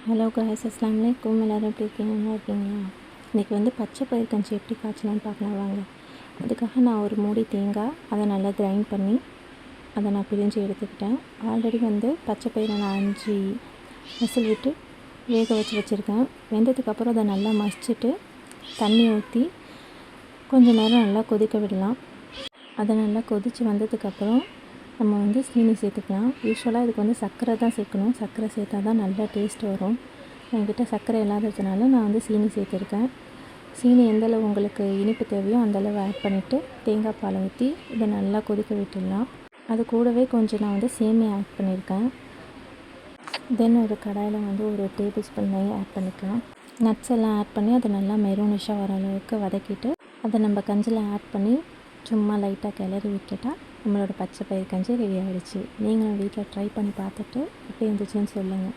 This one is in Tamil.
ஹலோ காய்ஸ், அஸ்ஸலாமு அலைக்கும். எல்லோரும் எப்படி இருக்கீங்க? நல்லா இருக்கீங்களா? இன்றைக்கி வந்து பச்சை பயிர் கஞ்சி எப்படி காய்ச்சலான்னு பார்க்கலாம் வாங்க. அதுக்காக நான் ஒரு மூடி தேங்காய் அதை நல்லா கிரைண்ட் பண்ணி அதை நான் பிழிஞ்சு எடுத்துக்கிட்டேன். ஆல்ரெடி வந்து பச்சை பயிரை நான் 5 விசில் விட்டு வேக வச்சுருக்கேன். வெந்ததுக்கப்புறம் அதை நல்லா மசிச்சுட்டு தண்ணி ஊற்றி கொஞ்சம் நேரம் நல்லா கொதிக்க விடலாம். அதை நல்லா கொதித்து வந்ததுக்கப்புறம் நம்ம வந்து சீனி சேர்த்துக்கலாம். யூஸ்வலாக இதுக்கு வந்து சர்க்கரை தான் சேர்க்கணும். சர்க்கரை சேர்த்தா தான் நல்லா டேஸ்ட் வரும். என்கிட்ட சர்க்கரை இல்லாததுனால நான் வந்து சீனி சேர்த்துருக்கேன். சீனி எந்தளவு உங்களுக்கு இனிப்பு தேவையோ அந்தளவு ஆட் பண்ணிவிட்டு தேங்காய் பாலை ஊற்றி இதை நல்லா கொதிக்க விட்டுடலாம். அது கூடவே கொஞ்சம் நான் வந்து சேமியா ஆட் பண்ணியிருக்கேன். தென் ஒரு கடாயில் வந்து ஒரு டேபிள் ஸ்பூன் நெய் ஆட் பண்ணிக்கலாம். நட்ஸ் எல்லாம் ஆட் பண்ணி அதை நல்லா மெரூனிஷாக வர அளவுக்கு வதக்கிட்டு அதை நம்ம கஞ்சியில் ஆட் பண்ணி சும்மா லைட்டாக கிளறி விட்டுட்டால் நம்மளோட பச்சை பயிர் கஞ்சி ரெடி ஆகிடுச்சு. நீங்களும் வீட்டில் ட்ரை பண்ணி பார்த்துட்டு எப்படி இருந்துச்சுன்னு சொல்லுங்கள்.